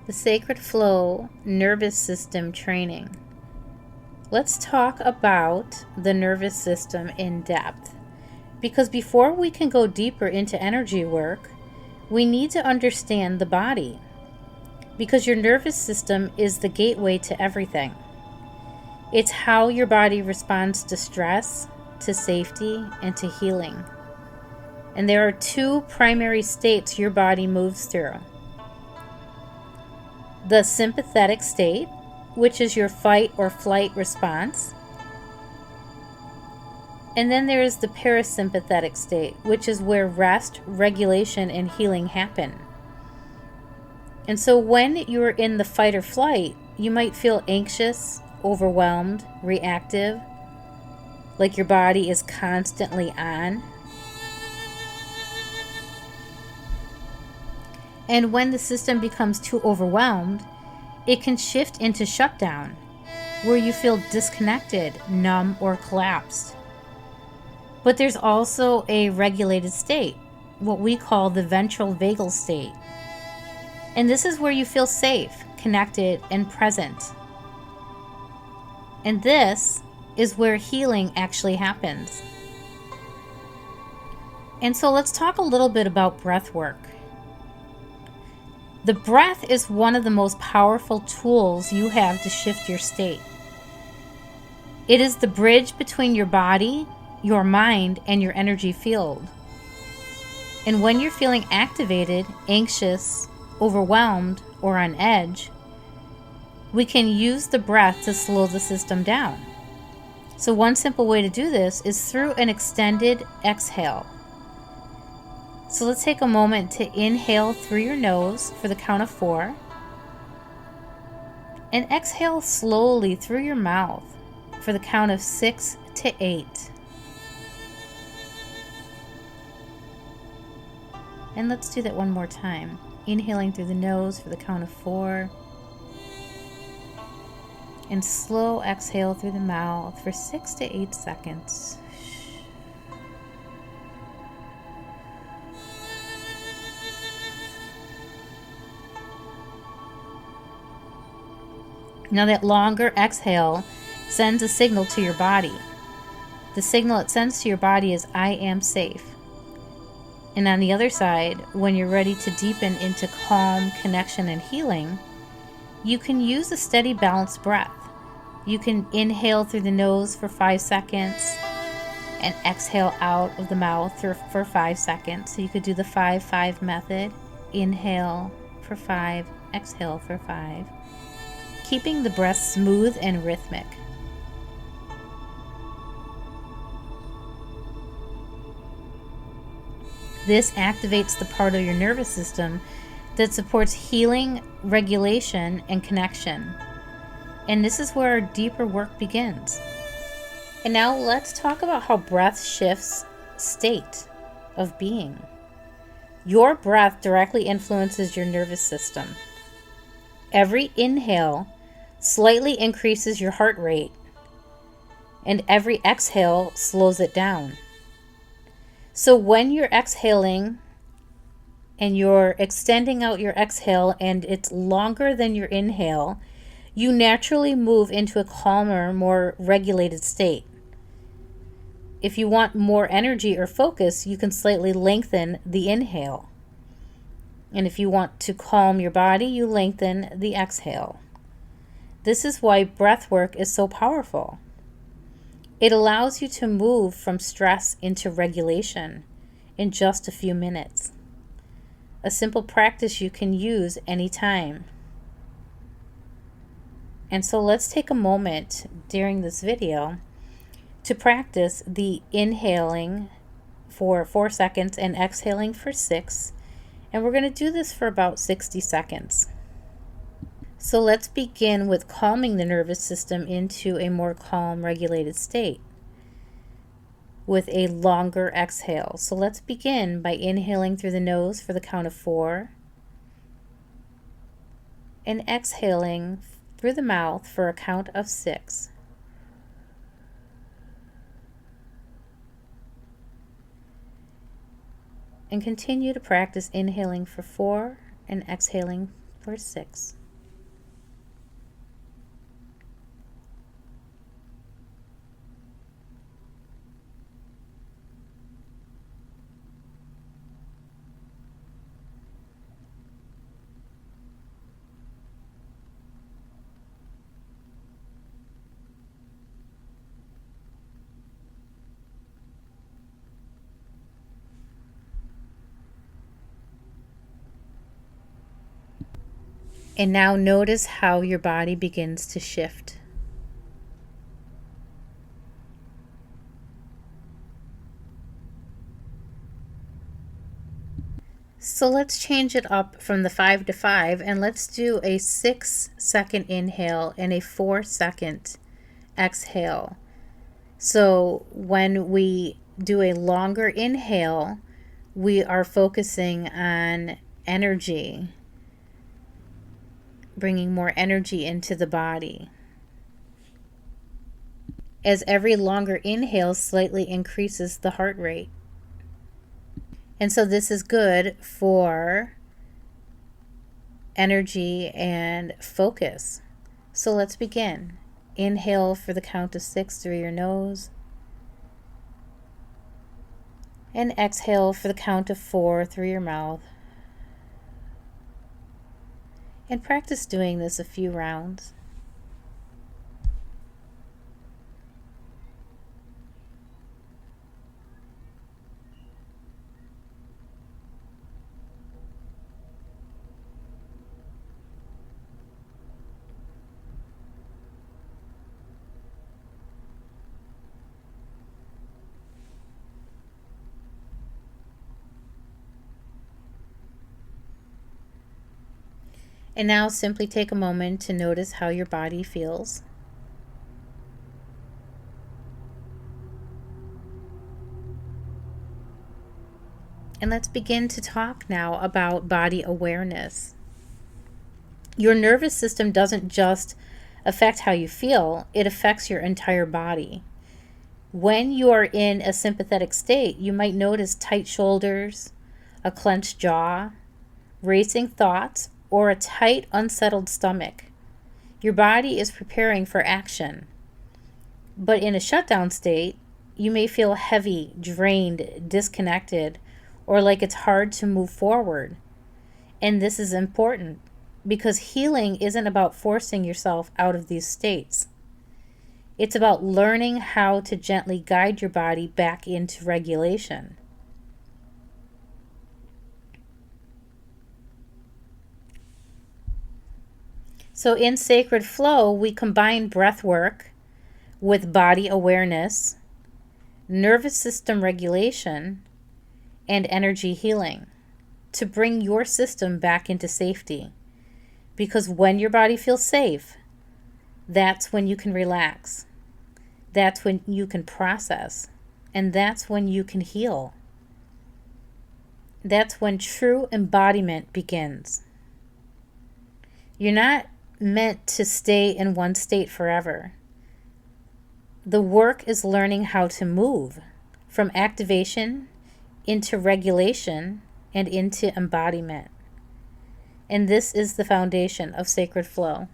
the Sacred Flow Nervous System Training. Let's talk about the nervous system in depth, because before we can go deeper into energy work, we need to understand the body, because your nervous system is the gateway to everything. It's how your body responds to stress, to safety, and to healing. And there are two primary states your body moves through. The sympathetic state, which is your fight or flight response. And then there is the parasympathetic state, which is where rest, regulation, and healing happen. And so when you're in the fight or flight, you might feel anxious, overwhelmed, reactive, like your body is constantly on. And when the system becomes too overwhelmed, it can shift into shutdown, where you feel disconnected, numb, or collapsed. But there's also a regulated state, what we call the ventral vagal state. And this is where you feel safe, connected, and present. And this is where healing actually happens. And so let's talk a little bit about breath work. The breath is one of the most powerful tools you have to shift your state. It is the bridge between your body, your mind, and your energy field. And when you're feeling activated, anxious, overwhelmed, or on edge, we can use the breath to slow the system down. So one simple way to do this is through an extended exhale. So let's take a moment to inhale through your nose for the count of 4. And exhale slowly through your mouth for the count of 6 to 8. And let's do that one more time. Inhaling through the nose for the count of 4. And slow exhale through the mouth for 6 to 8 seconds. Now that longer exhale sends a signal to your body. The signal it sends to your body is, I am safe. And on the other side, when you're ready to deepen into calm, connection, and healing, you can use a steady, balanced breath. You can inhale through the nose for 5 seconds and exhale out of the mouth for 5 seconds. So you could do the 5-5 method. Inhale for 5, exhale for 5. Keeping the breath smooth and rhythmic. This activates the part of your nervous system that supports healing, regulation, and connection. And this is where our deeper work begins. And now let's talk about how breath shifts state of being. Your breath directly influences your nervous system. Every inhale slightly increases your heart rate, and every exhale slows it down. So when you're exhaling and you're extending out your exhale and it's longer than your inhale, you naturally move into a calmer, more regulated state. If you want more energy or focus, you can slightly lengthen the inhale. And if you want to calm your body, you lengthen the exhale. This is why breath work is so powerful. It allows you to move from stress into regulation in just a few minutes. A simple practice you can use anytime. And so let's take a moment during this video to practice the inhaling for 4 seconds and exhaling for 6. And we're going to do this for about 60 seconds. So let's begin with calming the nervous system into a more calm, regulated state with a longer exhale. So let's begin by inhaling through the nose for the count of 4 and exhaling through the mouth for a count of 6. And continue to practice inhaling for 4 and exhaling for 6. And now notice how your body begins to shift. So let's change it up from the 5 to 5 and let's do a 6-second inhale and a 4-second exhale. So when we do a longer inhale, we are focusing on energy, bringing more energy into the body. As every longer inhale slightly increases the heart rate. And so this is good for energy and focus. So let's begin. Inhale for the count of 6 through your nose. And exhale for the count of 4 through your mouth. And practice doing this a few rounds. And now simply take a moment to notice how your body feels. And let's begin to talk now about body awareness. Your nervous system doesn't just affect how you feel, it affects your entire body. When you are in a sympathetic state, you might notice tight shoulders, a clenched jaw, racing thoughts, or a tight, unsettled stomach. Your body is preparing for action. But in a shutdown state, you may feel heavy, drained, disconnected, or like it's hard to move forward. And this is important because healing isn't about forcing yourself out of these states. It's about learning how to gently guide your body back into regulation. So in Sacred Flow, we combine breath work with body awareness, nervous system regulation, and energy healing to bring your system back into safety. Because when your body feels safe, that's when you can relax. That's when you can process. And that's when you can heal. That's when true embodiment begins. You're not meant to stay in one state forever. The work is learning how to move from activation into regulation and into embodiment. And this is the foundation of Sacred Flow.